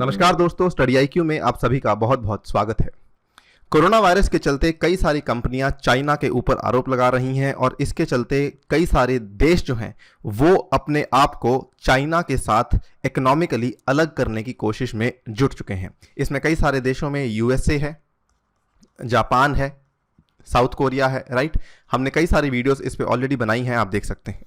नमस्कार दोस्तों, study IQ में आप सभी का बहुत बहुत स्वागत है। कोरोना वायरस के चलते कई सारी कंपनियां चाइना के ऊपर आरोप लगा रही हैं और इसके चलते कई सारे देश जो हैं वो अपने आप को चाइना के साथ इकोनॉमिकली अलग करने की कोशिश में जुट चुके हैं। इसमें कई सारे देशों में यूएसए है, जापान है, साउथ कोरिया है, राइट। हमने कई सारी वीडियोस इस पे ऑलरेडी बनाई हैं, आप देख सकते हैं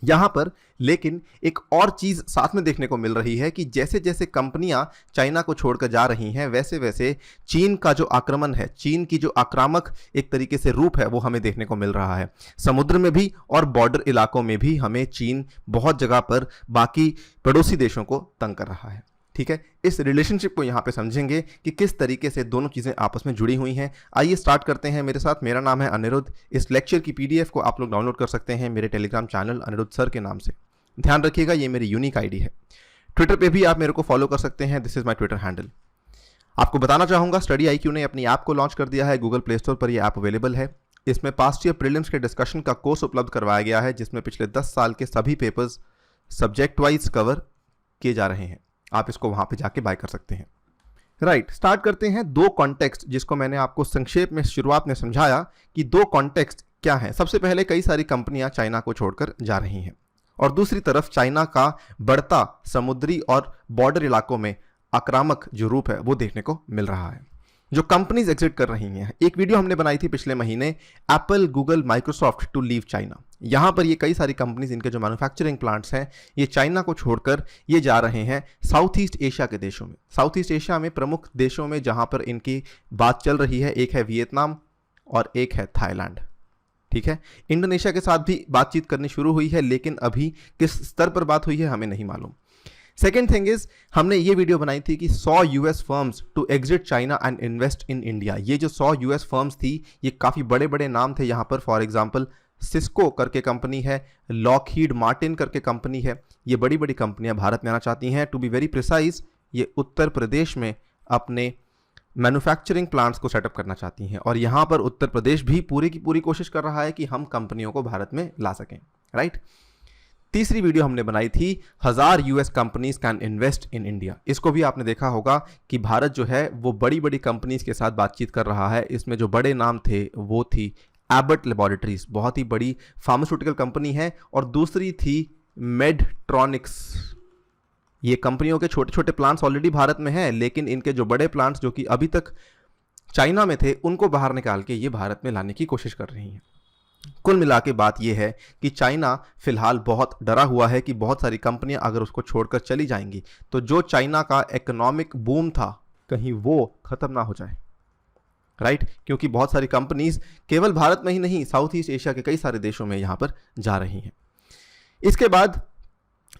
यहाँ पर। लेकिन एक और चीज़ साथ में देखने को मिल रही है कि जैसे जैसे कंपनियां चाइना को छोड़कर जा रही हैं वैसे वैसे चीन का जो आक्रमण है, चीन की जो आक्रामक एक तरीके से रूप है वो हमें देखने को मिल रहा है। समुद्र में भी और बॉर्डर इलाकों में भी हमें चीन बहुत जगह पर बाकी पड़ोसी देशों को तंग कर रहा है। ठीक है, इस रिलेशनशिप को यहाँ पे समझेंगे कि किस तरीके से दोनों चीज़ें आपस में जुड़ी हुई हैं। आइए स्टार्ट करते हैं मेरे साथ। मेरा नाम है अनिरुद्ध। इस लेक्चर की पीडीएफ को आप लोग डाउनलोड कर सकते हैं मेरे टेलीग्राम चैनल अनिरुद्ध सर के नाम से। ध्यान रखिएगा, ये मेरी यूनिक आईडी है। ट्विटर पे भी आप मेरे को फॉलो कर सकते हैं, this is my Twitter handle. आपको बताना चाहूँगा, स्टडी आईक्यू ने अपनी ऐप को लॉन्च कर दिया है। गूगल प्ले स्टोर पर यह ऐप अवेलेबल है। इसमें पास्ट ईयर प्रीलिम्स के डिस्कशन का कोर्स उपलब्ध करवाया गया है, जिसमें पिछले 10 साल के सभी पेपर्स सब्जेक्ट वाइज कवर किए जा रहे हैं। आप इसको वहां पे जाके बाय कर सकते हैं। राइट, स्टार्ट करते हैं। दो कॉन्टेक्स्ट जिसको मैंने आपको संक्षेप में शुरुआत में समझाया कि दो कॉन्टेक्स्ट क्या है। सबसे पहले कई सारी कंपनियां चाइना को छोड़कर जा रही हैं और दूसरी तरफ चाइना का बढ़ता समुद्री और बॉर्डर इलाकों में आक्रामक जो रूप है वो देखने को मिल रहा है। जो कंपनीज एग्जिट कर रही हैं, एक वीडियो हमने बनाई थी पिछले महीने, Apple, Google, Microsoft to leave China. यहाँ पर ये कई सारी कंपनीज, इनके जो मैन्युफैक्चरिंग प्लांट्स हैं, ये चाइना को छोड़कर ये जा रहे हैं साउथ ईस्ट एशिया के देशों में। साउथ ईस्ट एशिया में प्रमुख देशों में जहाँ पर इनकी बात चल रही है, एक है वियतनाम और एक है थाईलैंड। ठीक है, इंडोनेशिया के साथ भी बातचीत करनी शुरू हुई है, लेकिन अभी किस स्तर पर बात हुई है हमें नहीं मालूम। सेकेंड थिंग इज, हमने ये वीडियो बनाई थी कि 100 US firms to exit China and invest in India. ये जो 100 यूएस फर्म्स थी, ये काफ़ी बड़े बड़े नाम थे यहाँ पर। फॉर एग्जांपल सिस्को करके कंपनी है, लॉकहीड मार्टिन करके कंपनी है। ये बड़ी बड़ी कंपनियां भारत में आना चाहती हैं। टू बी वेरी प्रिसाइज, ये उत्तर प्रदेश में अपने मैन्युफैक्चरिंग प्लांट्स को सेटअप करना चाहती हैं और यहाँ पर उत्तर प्रदेश भी पूरी की पूरी कोशिश कर रहा है कि हम कंपनियों को भारत में ला सकें। राइट। तीसरी वीडियो हमने बनाई थी 1000 US companies can invest in India. इसको भी आपने देखा होगा कि भारत जो है वो बड़ी बड़ी कंपनीज के साथ बातचीत कर रहा है। इसमें जो बड़े नाम थे वो थी एबट लेबोरेटरीज, बहुत ही बड़ी फार्मास्यूटिकल कंपनी है, और दूसरी थी मेडट्रॉनिक्स। ये कंपनियों के छोटे छोटे प्लांट्स ऑलरेडी भारत में हैं, लेकिन इनके जो बड़े प्लांट्स जो कि अभी तक चाइना में थे उनको बाहर निकाल के ये भारत में लाने की कोशिश कर रही हैं। कुल मिला के बात यह है कि चाइना फिलहाल बहुत डरा हुआ है कि बहुत सारी कंपनियां अगर उसको छोड़कर चली जाएंगी तो जो चाइना का इकोनॉमिक बूम था कहीं वो खत्म ना हो जाए। राइट, क्योंकि बहुत सारी कंपनीज केवल भारत में ही नहीं, साउथ ईस्ट एशिया के कई सारे देशों में यहां पर जा रही हैं। इसके बाद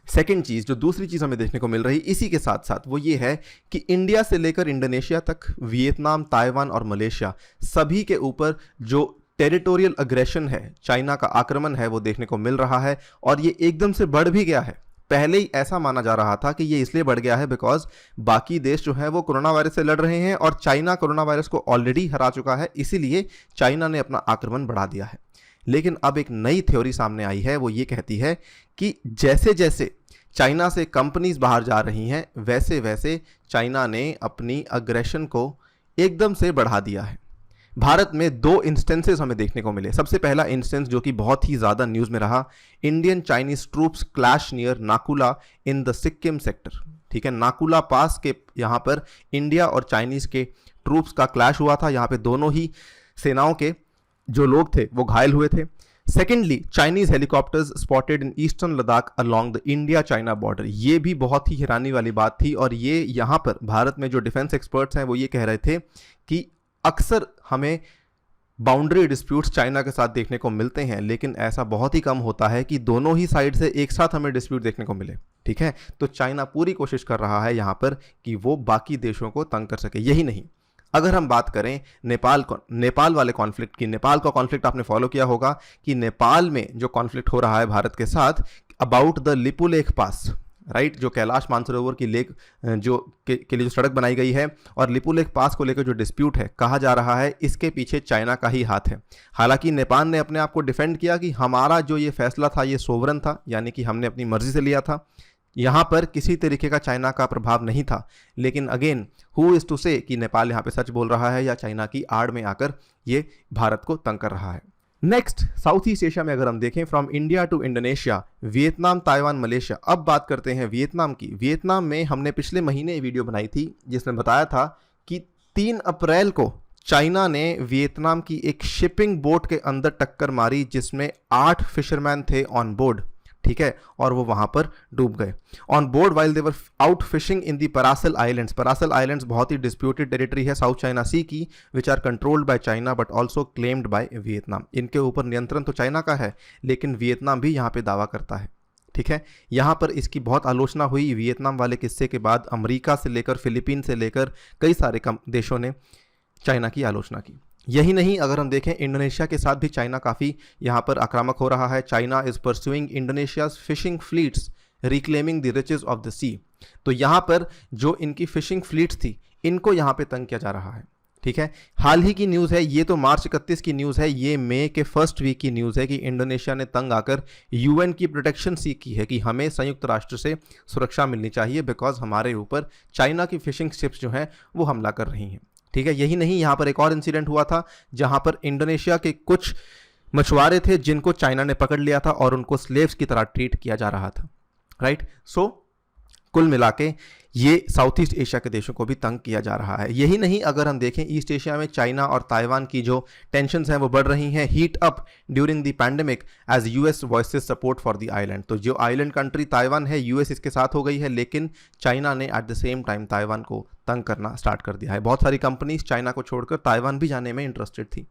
सेकेंड चीज, जो दूसरी चीज हमें देखने को मिल रही इसी के साथ साथ, वो ये है कि इंडिया से लेकर इंडोनेशिया तक, वियतनाम, ताइवान और मलेशिया, सभी के ऊपर जो टेरिटोरियल अग्रेशन है, चाइना का आक्रमण है, वो देखने को मिल रहा है। और ये एकदम से बढ़ भी गया है। पहले ही ऐसा माना जा रहा था कि ये इसलिए बढ़ गया है बिकॉज बाकी देश जो है वो कोरोना वायरस से लड़ रहे हैं और चाइना कोरोना वायरस को ऑलरेडी हरा चुका है, इसीलिए चाइना ने अपना आक्रमण बढ़ा दिया है। लेकिन अब एक नई थ्योरी सामने आई है, वो ये कहती है कि जैसे जैसे चाइना से कंपनीज बाहर जा रही हैं वैसे वैसे चाइना ने अपनी अग्रेशन को एकदम से बढ़ा दिया है। भारत में दो इंस्टेंसेस हमें देखने को मिले। सबसे पहला इंस्टेंस जो कि बहुत ही ज़्यादा न्यूज़ में रहा, Indian Chinese troops clash near Naku La in the Sikkim sector. ठीक है, नाकुला पास के यहाँ पर इंडिया और चाइनीज़ के ट्रूप्स का क्लैश हुआ था। यहाँ पे दोनों ही सेनाओं के जो लोग थे वो घायल हुए थे। Secondly, Chinese helicopters spotted in eastern Ladakh along the India China border. ये भी बहुत ही हैरानी वाली बात थी और ये यहाँ पर भारत में जो डिफेंस एक्सपर्ट्स हैं वो ये कह रहे थे कि अक्सर हमें बाउंड्री डिस्प्यूट्स चाइना के साथ देखने को मिलते हैं, लेकिन ऐसा बहुत ही कम होता है कि दोनों ही साइड से एक साथ हमें डिस्प्यूट देखने को मिले। ठीक है, तो चाइना पूरी कोशिश कर रहा है यहाँ पर कि वो बाकी देशों को तंग कर सके। यही नहीं, अगर हम बात करें नेपाल वाले कॉन्फ्लिक्ट की, नेपाल का कॉन्फ्लिक्ट आपने फॉलो किया होगा कि नेपाल में जो कॉन्फ्लिक्ट हो रहा है भारत के साथ about the Lipulekh pass, right, जो कैलाश मानसरोवर की लेक जो के लिए जो सड़क बनाई गई है और लिपुलेख पास को लेकर जो डिस्प्यूट है, कहा जा रहा है इसके पीछे चाइना का ही हाथ है। हालांकि नेपाल ने अपने आप को डिफेंड किया कि हमारा जो ये फैसला था ये सोवरन था, यानी कि हमने अपनी मर्जी से लिया था। यहाँ पर किसी तरीके का चाइना का प्रभाव नहीं था। लेकिन अगेन हु इज़ टू से कि नेपाल यहाँ पे सच बोल रहा है या चाइना की आड़ में आकर ये भारत को तंग कर रहा है। नेक्स्ट, साउथ ईस्ट एशिया में अगर हम देखें, from India to Indonesia, Vietnam, Taiwan, Malaysia. अब बात करते हैं वियतनाम की। वियतनाम में हमने पिछले महीने वीडियो बनाई थी जिसमें बताया था कि 3 अप्रैल को चाइना ने वियतनाम की एक शिपिंग बोट के अंदर टक्कर मारी जिसमें 8 फिशरमैन थे ऑन बोर्ड, ठीक है, और वो वहां पर डूब गए on board while they were out fishing in the Paracel islands. Paracel islands बहुत ही डिस्प्यूटेड टेरिटरी है साउथ चाइना सी की, which are controlled by China but also claimed by Vietnam. इनके ऊपर नियंत्रण तो चाइना का है लेकिन वियतनाम भी यहाँ पे दावा करता है, ठीक है। यहाँ पर इसकी बहुत आलोचना हुई। वियतनाम वाले किस्से के बाद अमेरिका से लेकर फिलीपीन से लेकर कई सारे देशों ने चाइना की आलोचना की। यही नहीं, अगर हम देखें इंडोनेशिया के साथ भी चाइना काफ़ी यहाँ पर आक्रामक हो रहा है। China is pursuing Indonesia's fishing fleets reclaiming the riches of the sea. तो यहाँ पर जो इनकी फिशिंग फ्लीट्स थी इनको यहाँ पे तंग किया जा रहा है, ठीक है। हाल ही की न्यूज़ है, ये तो मार्च 31 की न्यूज़ है, ये मई के फर्स्ट वीक की न्यूज़ है कि इंडोनेशिया ने तंग आकर यूएन की प्रोटेक्शन सीख की है कि हमें संयुक्त राष्ट्र से सुरक्षा मिलनी चाहिए बिकॉज हमारे ऊपर चाइना की फिशिंग शिप्स जो हैं वो हमला कर रही हैं, ठीक है। यही नहीं, यहाँ पर एक और इंसिडेंट हुआ था जहाँ पर इंडोनेशिया के कुछ मछुआरे थे जिनको चाइना ने पकड़ लिया था और उनको स्लेव्स की तरह ट्रीट किया जा रहा था, राइट। सो कुल मिला के ये साउथ ईस्ट एशिया के देशों को भी तंग किया जा रहा है। यही नहीं, अगर हम देखें ईस्ट एशिया में चाइना और ताइवान की जो टेंशन्स हैं वो बढ़ रही हैं, heat up during the pandemic as US voices support for the island. तो जो आइलैंड कंट्री ताइवान है, यूएस इसके साथ हो गई है, लेकिन चाइना ने at the same time Taiwan को तंग करना स्टार्ट कर दिया है। बहुत सारी कंपनीज चाइना को छोड़कर ताइवान भी जाने में इंटरेस्टेड थी।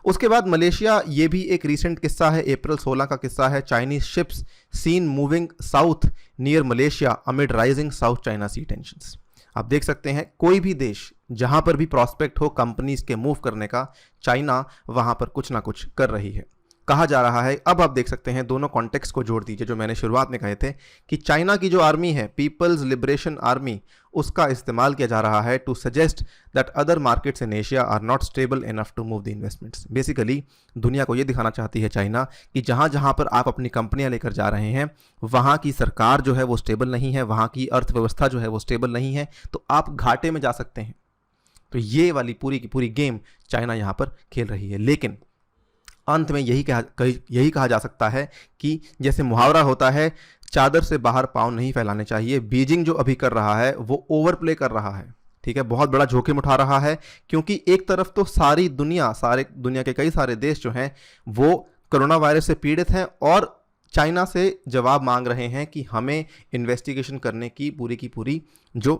उसके बाद मलेशिया, ये भी एक रीसेंट किस्सा है, अप्रैल 16 का किस्सा है। Chinese ships seen moving south near Malaysia amid rising South China Sea tensions. आप देख सकते हैं कोई भी देश जहां पर भी प्रॉस्पेक्ट हो कंपनीज के मूव करने का, चाइना वहां पर कुछ ना कुछ कर रही है, कहा जा रहा है। अब आप देख सकते हैं, दोनों कॉन्टेक्स्ट को जोड़ दीजिए जो मैंने शुरुआत में कहे थे कि चाइना की जो आर्मी है, पीपल्स लिबरेशन आर्मी, उसका इस्तेमाल किया जा रहा है to suggest that other markets in Asia are not stable enough to move the investments. Basically दुनिया को ये दिखाना चाहती है चाइना कि जहाँ जहाँ पर आप अपनी कंपनियाँ लेकर जा रहे हैं वहाँ की सरकार जो है वो स्टेबल नहीं है, वहाँ की अर्थव्यवस्था जो है वो स्टेबल नहीं है, तो आप घाटे में जा सकते हैं। तो ये वाली पूरी की पूरी गेम चाइना यहाँ पर खेल रही है। लेकिन अंत में यही कहा जा सकता है कि जैसे मुहावरा होता है, चादर से बाहर पांव नहीं फैलाने चाहिए। बीजिंग जो अभी कर रहा है वो ओवर प्ले कर रहा है, ठीक है, बहुत बड़ा जोखिम उठा रहा है, क्योंकि एक तरफ तो सारी दुनिया के कई सारे देश जो हैं वो कोरोना वायरस से पीड़ित हैं और चाइना से जवाब मांग रहे हैं कि हमें इन्वेस्टिगेशन करने की पूरी जो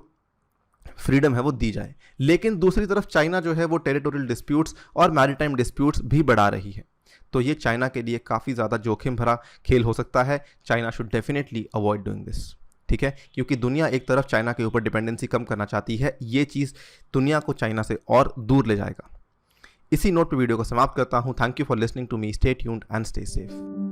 फ्रीडम है वो दी जाए। लेकिन दूसरी तरफ चाइना जो है वो टेरिटोरियल डिस्प्यूट्स और मैरीटाइम डिस्प्यूट्स भी बढ़ा रही है। तो ये चाइना के लिए काफ़ी ज़्यादा जोखिम भरा खेल हो सकता है। China should definitely avoid doing this, ठीक है, क्योंकि दुनिया एक तरफ चाइना के ऊपर डिपेंडेंसी कम करना चाहती है, ये चीज़ दुनिया को चाइना से और दूर ले जाएगा। इसी नोट पे वीडियो को समाप्त करता हूँ। Thank you for listening to me, stay tuned and stay safe.